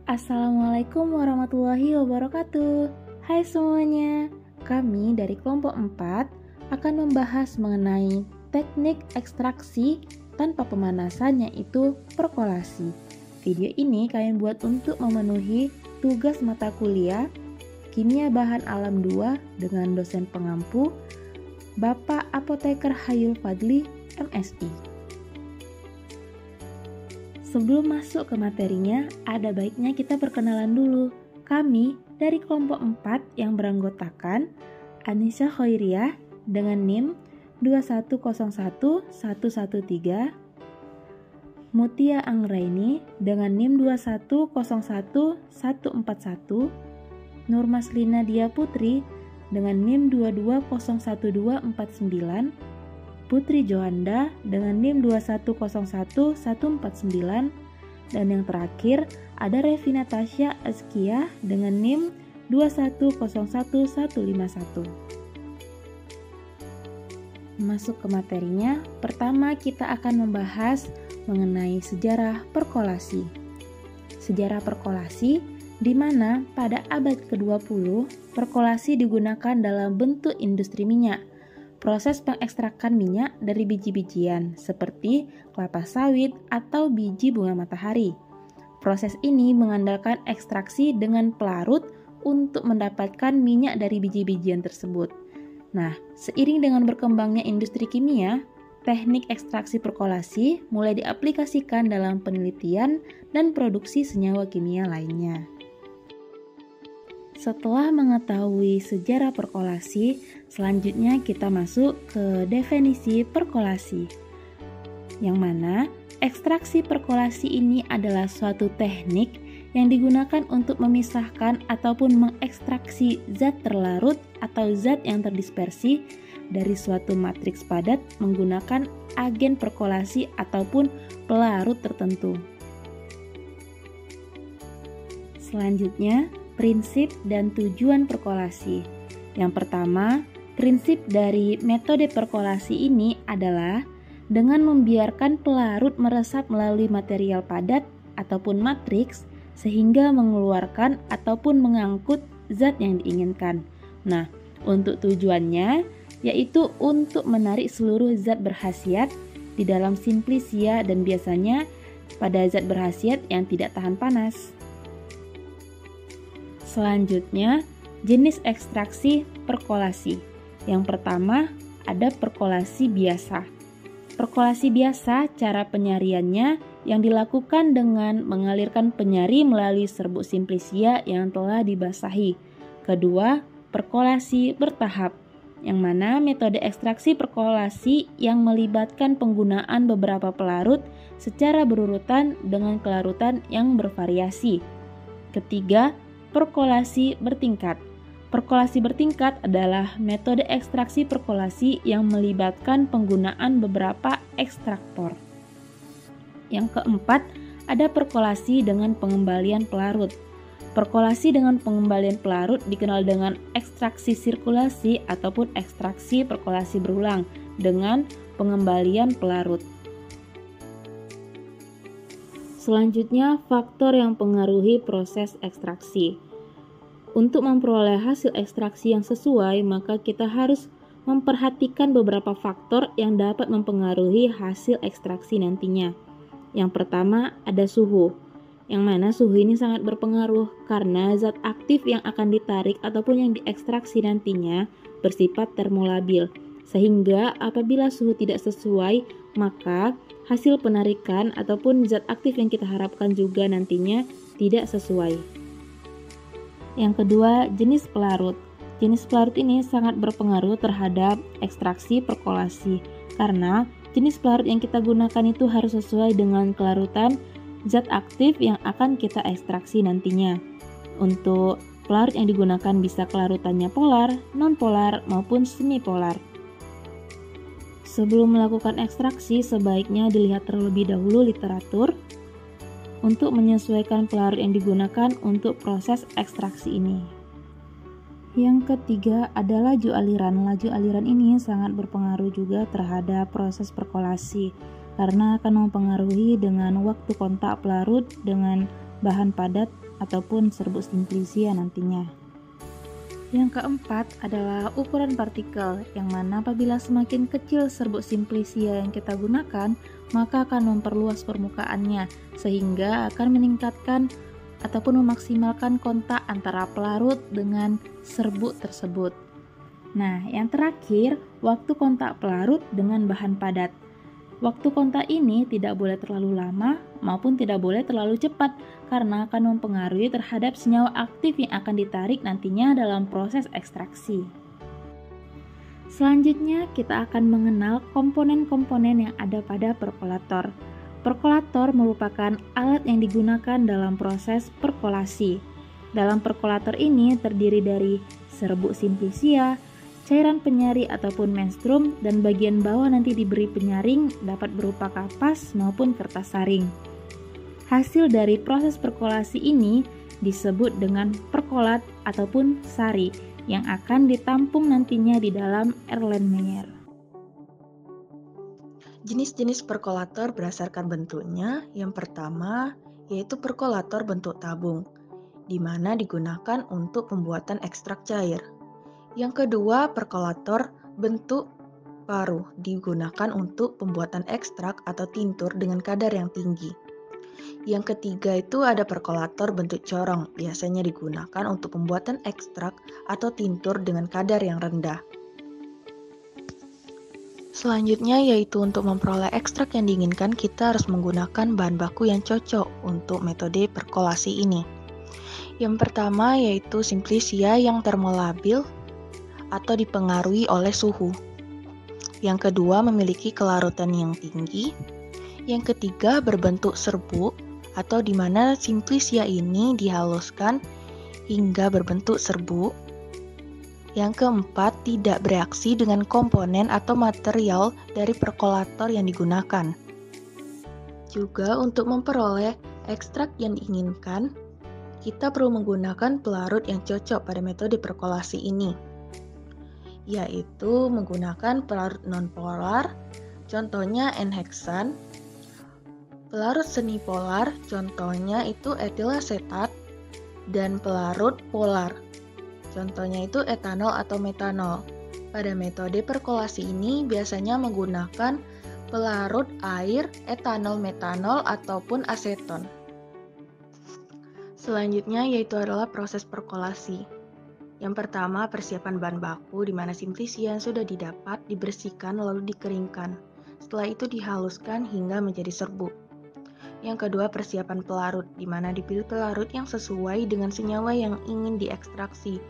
Assalamualaikum warahmatullahi wabarakatuh. Hai semuanya, kami dari kelompok 4 akan membahas mengenai teknik ekstraksi tanpa pemanasan, yaitu perkolasi. Video ini kalian buat untuk memenuhi tugas mata kuliah Kimia Bahan Alam 2 dengan dosen pengampu Bapak Apoteker Hayul Fadli, MSI. Sebelum masuk ke materinya, ada baiknya kita perkenalan dulu. Kami dari kelompok 4 yang beranggotakan Anissa Khairiyah dengan NIM 2101113, Mutia Anggraini dengan NIM 2101141, Nurmaslina Dia Putri dengan NIM 22011249, Putri Joanda dengan NIM 2101149, dan yang terakhir ada Revina Tasya Azkia dengan NIM 2101151. Masuk ke materinya, pertama kita akan membahas mengenai sejarah perkolasi. Sejarah perkolasi di mana pada abad ke-20 perkolasi digunakan dalam bentuk industri minyak. Proses pengekstrakan minyak dari biji-bijian seperti kelapa sawit atau biji bunga matahari. Proses ini mengandalkan ekstraksi dengan pelarut untuk mendapatkan minyak dari biji-bijian tersebut. Nah, seiring dengan berkembangnya industri kimia, teknik ekstraksi perkolasi mulai diaplikasikan dalam penelitian dan produksi senyawa kimia lainnya. Setelah mengetahui sejarah perkolasi, selanjutnya kita masuk ke definisi perkolasi. Yang mana ekstraksi perkolasi ini adalah suatu teknik yang digunakan untuk memisahkan ataupun mengekstraksi zat terlarut atau zat yang terdispersi dari suatu matriks padat menggunakan agen perkolasi ataupun pelarut tertentu. Selanjutnya, prinsip dan tujuan perkolasi. Yang pertama, prinsip dari metode perkolasi ini adalah dengan membiarkan pelarut meresap melalui material padat ataupun matriks sehingga mengeluarkan ataupun mengangkut zat yang diinginkan. Nah, untuk tujuannya yaitu untuk menarik seluruh zat berkhasiat di dalam simplisia dan biasanya pada zat berkhasiat yang tidak tahan panas. Selanjutnya, jenis ekstraksi perkolasi. Yang pertama, ada perkolasi biasa. Perkolasi biasa, cara penyariannya yang dilakukan dengan mengalirkan penyari melalui serbuk simplisia yang telah dibasahi. Kedua, perkolasi bertahap, yang mana metode ekstraksi perkolasi yang melibatkan penggunaan beberapa pelarut secara berurutan dengan kelarutan yang bervariasi. Ketiga, perkolasi bertingkat. Perkolasi bertingkat adalah metode ekstraksi perkolasi yang melibatkan penggunaan beberapa ekstraktor. Yang keempat, ada perkolasi dengan pengembalian pelarut. Perkolasi dengan pengembalian pelarut dikenal dengan ekstraksi sirkulasi ataupun ekstraksi perkolasi berulang dengan pengembalian pelarut. Selanjutnya, faktor yang mempengaruhi proses ekstraksi. Untuk memperoleh hasil ekstraksi yang sesuai, maka kita harus memperhatikan beberapa faktor yang dapat mempengaruhi hasil ekstraksi nantinya. Yang pertama, ada suhu. Yang mana suhu ini sangat berpengaruh karena zat aktif yang akan ditarik ataupun yang diekstraksi nantinya bersifat termolabil. Sehingga apabila suhu tidak sesuai, maka hasil penarikan ataupun zat aktif yang kita harapkan juga nantinya tidak sesuai. Yang kedua, jenis pelarut. Jenis pelarut ini sangat berpengaruh terhadap ekstraksi perkolasi karena jenis pelarut yang kita gunakan itu harus sesuai dengan kelarutan zat aktif yang akan kita ekstraksi nantinya. Untuk pelarut yang digunakan bisa kelarutannya polar, non-polar, maupun semi-polar. Sebelum melakukan ekstraksi, sebaiknya dilihat terlebih dahulu literatur untuk menyesuaikan pelarut yang digunakan untuk proses ekstraksi ini. Yang ketiga ada laju aliran. Laju aliran ini sangat berpengaruh juga terhadap proses perkolasi karena akan mempengaruhi dengan waktu kontak pelarut dengan bahan padat ataupun serbuk simplisia nantinya. Yang keempat adalah ukuran partikel, yang mana apabila semakin kecil serbuk simplisia yang kita gunakan, maka akan memperluas permukaannya, sehingga akan meningkatkan ataupun memaksimalkan kontak antara pelarut dengan serbuk tersebut. Nah, yang terakhir, waktu kontak pelarut dengan bahan padat. Waktu kontak ini tidak boleh terlalu lama maupun tidak boleh terlalu cepat karena akan mempengaruhi terhadap senyawa aktif yang akan ditarik nantinya dalam proses ekstraksi. Selanjutnya kita akan mengenal komponen-komponen yang ada pada perkolator. Perkolator merupakan alat yang digunakan dalam proses perkolasi. Dalam perkolator ini terdiri dari serbuk simplisia, cairan penyari ataupun menstrum, dan bagian bawah nanti diberi penyaring dapat berupa kapas maupun kertas saring. Hasil dari proses perkolasi ini disebut dengan perkolat ataupun sari yang akan ditampung nantinya di dalam Erlenmeyer. Jenis-jenis perkolator berdasarkan bentuknya. Yang pertama yaitu perkolator bentuk tabung, di mana digunakan untuk pembuatan ekstrak cair. Yang kedua, perkolator bentuk paruh digunakan untuk pembuatan ekstrak atau tintur dengan kadar yang tinggi. Yang ketiga itu ada perkolator bentuk corong, biasanya digunakan untuk pembuatan ekstrak atau tintur dengan kadar yang rendah. Selanjutnya yaitu untuk memperoleh ekstrak yang diinginkan, kita harus menggunakan bahan baku yang cocok untuk metode perkolasi ini. Yang pertama yaitu simplisia yang termolabil atau dipengaruhi oleh suhu. Yang kedua, memiliki kelarutan yang tinggi. Yang ketiga, berbentuk serbuk atau di mana simplisia ini dihaluskan hingga berbentuk serbuk. Yang keempat, tidak bereaksi dengan komponen atau material dari perkolator yang digunakan. Juga untuk memperoleh ekstrak yang diinginkan, kita perlu menggunakan pelarut yang cocok pada metode perkolasi ini, yaitu menggunakan pelarut non-polar, contohnya N-heksan, pelarut semi polar, contohnya itu etil asetat, dan pelarut polar, contohnya itu etanol atau metanol. Pada metode perkolasi ini biasanya menggunakan pelarut air, etanol, metanol, ataupun aseton. Selanjutnya yaitu adalah proses perkolasi. Yang pertama, persiapan bahan baku di mana simplisia yang sudah didapat dibersihkan lalu dikeringkan. Setelah itu dihaluskan hingga menjadi serbuk. Yang kedua, persiapan pelarut di mana dipilih pelarut yang sesuai dengan senyawa yang ingin diekstraksi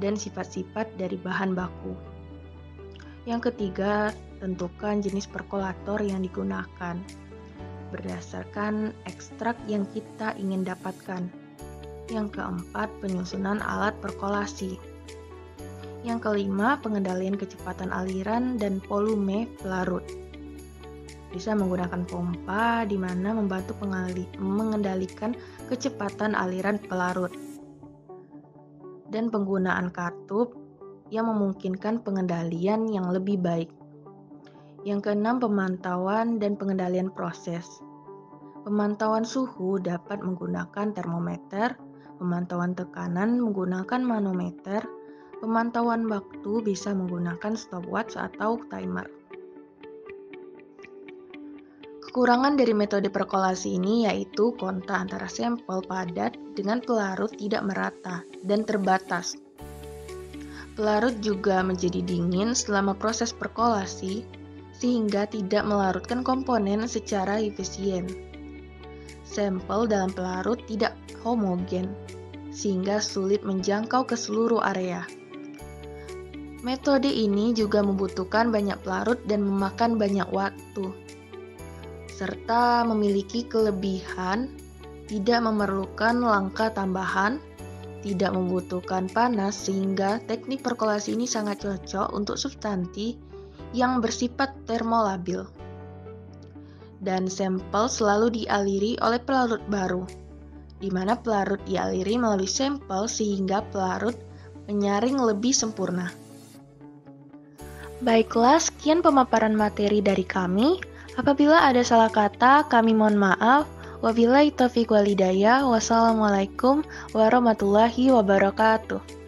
dan sifat-sifat dari bahan baku. Yang ketiga, tentukan jenis perkolator yang digunakan berdasarkan ekstrak yang kita ingin dapatkan. Yang keempat, penyusunan alat perkolasi. Yang kelima, pengendalian kecepatan aliran dan volume pelarut. Bisa menggunakan pompa di mana membantu mengendalikan kecepatan aliran pelarut. Dan penggunaan katup yang memungkinkan pengendalian yang lebih baik. Yang keenam, pemantauan dan pengendalian proses. Pemantauan suhu dapat menggunakan termometer, pemantauan tekanan menggunakan manometer, pemantauan waktu bisa menggunakan stopwatch atau timer. Kekurangan dari metode perkolasi ini yaitu kontak antara sampel padat dengan pelarut tidak merata dan terbatas. Pelarut juga menjadi dingin selama proses perkolasi sehingga tidak melarutkan komponen secara efisien. Sampel dalam pelarut tidak homogen, sehingga sulit menjangkau ke seluruh area. Metode ini juga membutuhkan banyak pelarut dan memakan banyak waktu, serta memiliki kelebihan tidak memerlukan langkah tambahan, tidak membutuhkan panas, sehingga teknik perkolasi ini sangat cocok untuk substansi yang bersifat termolabil. Dan sampel selalu dialiri oleh pelarut baru, di mana pelarut dialiri melalui sampel sehingga pelarut menyaring lebih sempurna. Baiklah, sekian pemaparan materi dari kami. Apabila ada salah kata, kami mohon maaf. Wabillahi taufiq walhidayah. Wassalamualaikum warahmatullahi wabarakatuh.